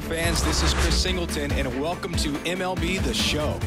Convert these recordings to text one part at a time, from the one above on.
fans, this is Chris Singleton, and welcome to MLB The Show.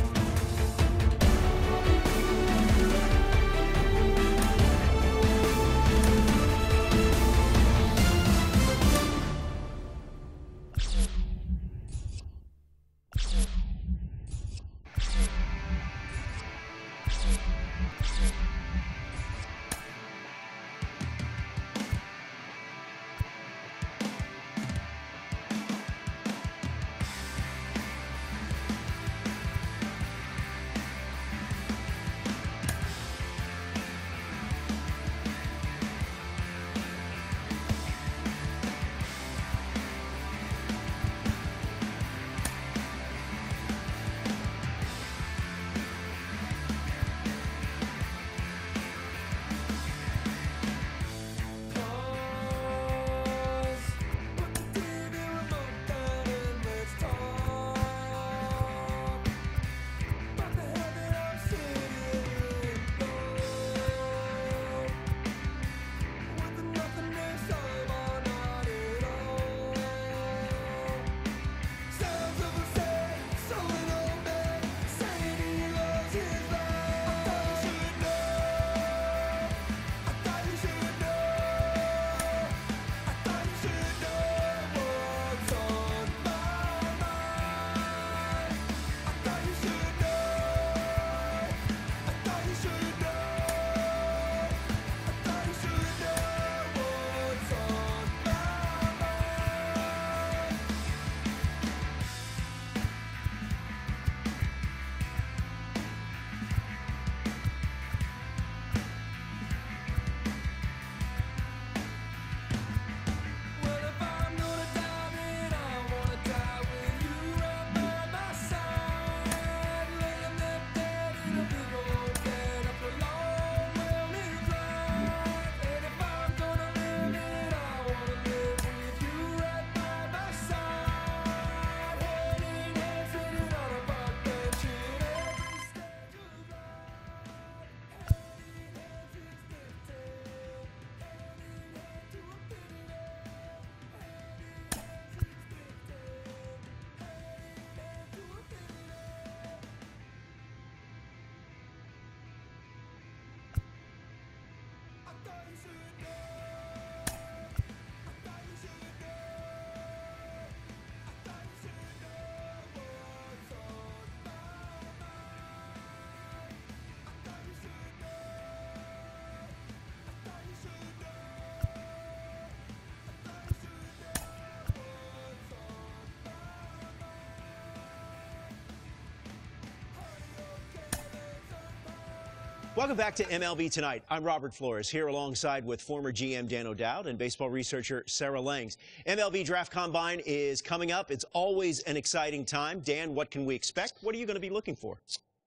Welcome back to MLB Tonight. I'm Robert Flores, here alongside with former GM Dan O'Dowd and baseball researcher Sarah Langs. MLB Draft Combine is coming up. It's always an exciting time. Dan, what can we expect? What are you going to be looking for?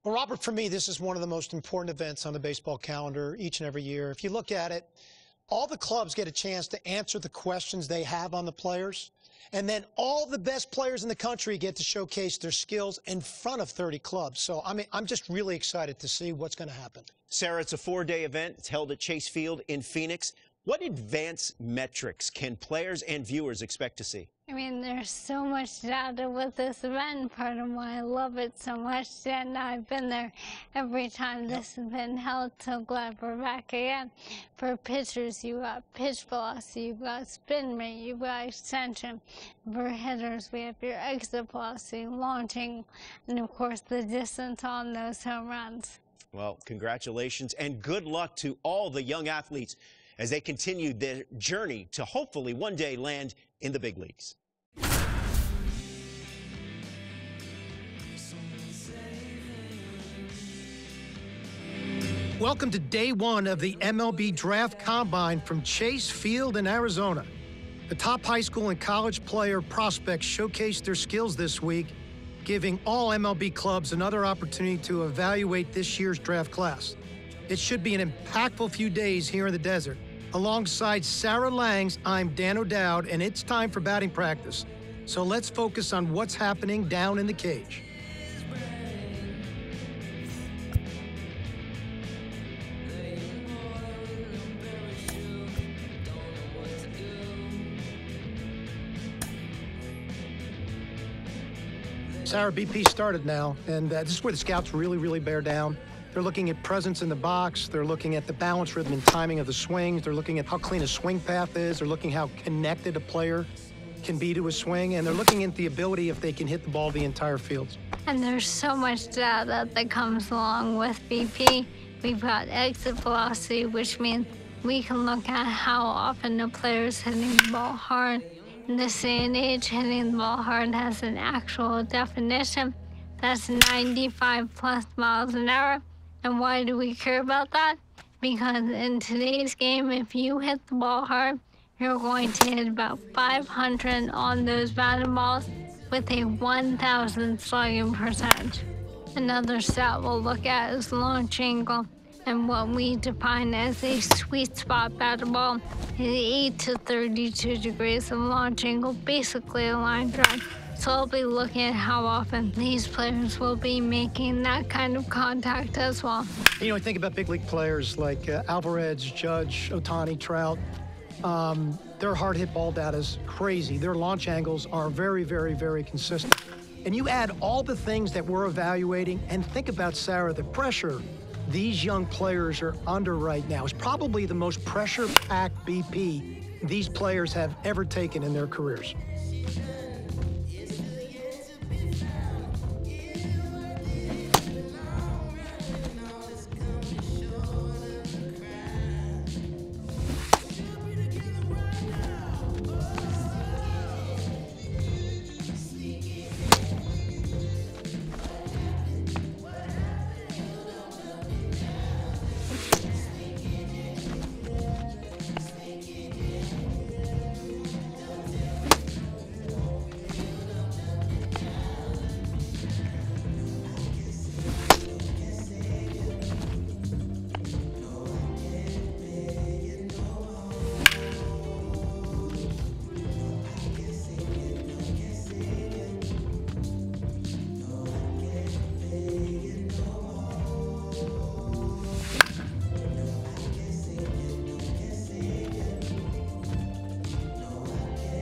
Well, Robert, for me, this is one of the most important events on the baseball calendar each and every year. If you look at it, all the clubs get a chance to answer the questions they have on the players. And then all the best players in the country get to showcase their skills in front of 30 clubs. So, I mean, I'm just really excited to see what's going to happen. Sarah, it's a 4-day event. It's held at Chase Field in Phoenix. What advanced metrics can players and viewers expect to see? I mean, there's so much data with this event, part of why I love it so much, and I've been there every time this has been held, so glad we're back again. For pitchers, you got pitch velocity, you've got spin rate, you've got extension. For hitters, we have your exit velocity, launching, and of course the distance on those home runs. Well, congratulations and good luck to all the young athletes as they continue their journey to hopefully one day land in the big leagues. Welcome to day one of the MLB Draft Combine from Chase Field in Arizona. The top high school and college player prospects showcased their skills this week, giving all MLB clubs another opportunity to evaluate this year's draft class. It should be an impactful few days here in the desert. Alongside Sarah Langs, I'm Dan O'Dowd, and it's time for batting practice. So let's focus on what's happening down in the cage. Sarah, BP started now, and this is where the scouts really bear down. They're looking at presence in the box. They're looking at the balance, rhythm, and timing of the swings. They're looking at how clean a swing path is. They're looking how connected a player can be to a swing, and they're looking at the ability if they can hit the ball the entire field. And there's so much data that comes along with BP. We've got exit velocity, which means we can look at how often the player's hitting the ball hard. In this day and age, hitting the ball hard has an actual definition. That's 95 plus miles an hour. And why do we care about that? Because in today's game, if you hit the ball hard, you're going to hit about 500 on those batted balls with a 1,000 slugging percentage. Another stat we'll look at is launch angle. And what we define as a sweet spot batted ball is 8 to 32 degrees of launch angle, basically a line drive. So I'll be looking at how often these players will be making that kind of contact as well. You know, I think about big league players like Alvarez, Judge, Ohtani, Trout. Their hard hit ball data is crazy. Their launch angles are very consistent. And you add all the things that we're evaluating, and think about, Sarah, the pressure these young players are under right now is probably the most pressure-packed BP these players have ever taken in their careers.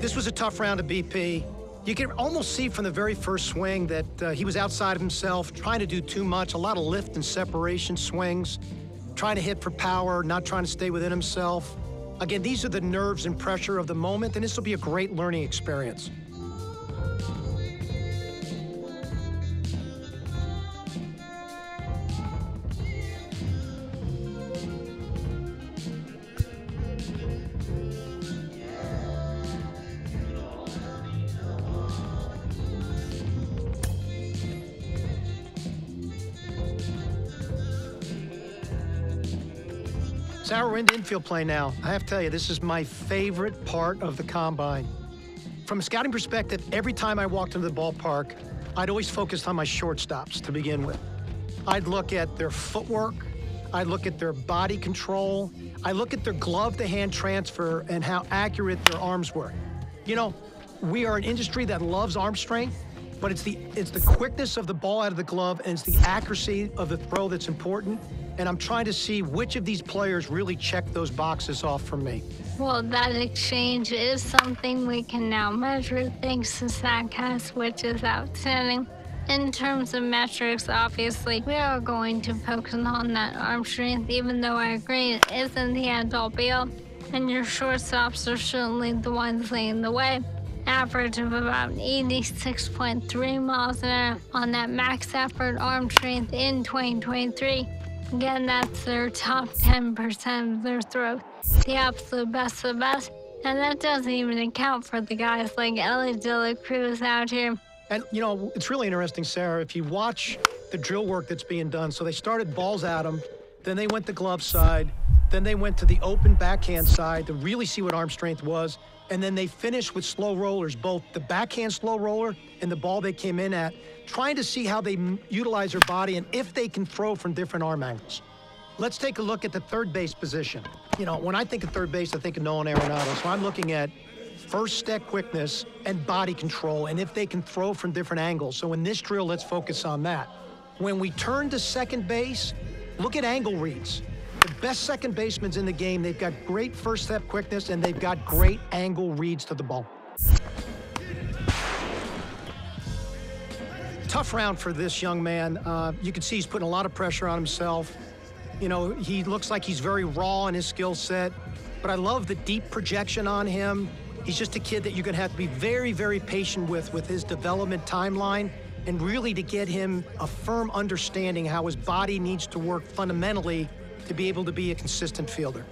This was a tough round of BP. You can almost see from the very first swing that he was outside of himself, trying to do too much, a lot of lift and separation swings, trying to hit for power, not trying to stay within himself. Again, these are the nerves and pressure of the moment, and this will be a great learning experience. Sarah, we're into infield play now. I have to tell you, this is my favorite part of the combine. From a scouting perspective, every time I walked into the ballpark, I'd always focus on my shortstops to begin with. I'd look at their footwork, I'd look at their body control, I look at their glove-to-hand transfer and how accurate their arms were. You know, we are an industry that loves arm strength, but it's the quickness of the ball out of the glove and it's the accuracy of the throw that's important. And I'm trying to see which of these players really check those boxes off for me. Well, that exchange is something we can now measure thanks to StatCast, which is outstanding. In terms of metrics, obviously, we are going to focus on that arm strength, even though I agree it isn't the end-all be-all. And your shortstops are certainly the ones leading the way. Average of about 86.3 miles an hour on that max effort arm strength in 2023. Again, that's their top 10% of their throws, the absolute best of the best. And that doesn't even account for the guys like Ellie De La Cruz out here. And, you know, it's really interesting, Sarah, if you watch the drill work that's being done. So they started balls at him, then they went to glove side, then they went to the open backhand side to really see what arm strength was. And then they finished with slow rollers, both the backhand slow roller and the ball they came in at, trying to see how they utilize their body and if they can throw from different arm angles. Let's take a look at the third base position. You know, when I think of third base, I think of Nolan Arenado. So I'm looking at first step quickness and body control and if they can throw from different angles. So in this drill, let's focus on that. When we turn to second base, look at angle reads. The best second basemen in the game, they've got great first step quickness and they've got great angle reads to the ball. tough round for this young man. You can see he's putting a lot of pressure on himself. You know, he looks like he's very raw in his skill set, but I love the deep projection on him. He's just a kid that you're going to have to be very, very patient with his development timeline, and really to get him a firm understanding how his body needs to work fundamentally to be able to be a consistent fielder.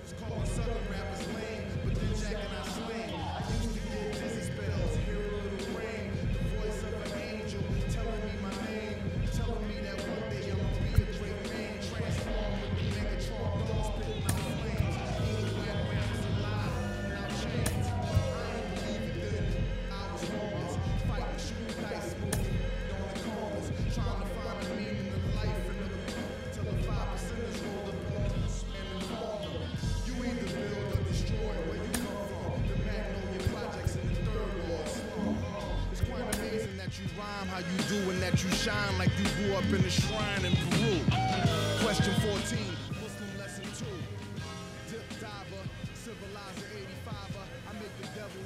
How you do and that you shine like you grew up in a shrine in Peru. Question 14, Muslim lesson 2. Dip diver, civilizer 85er. I make the devil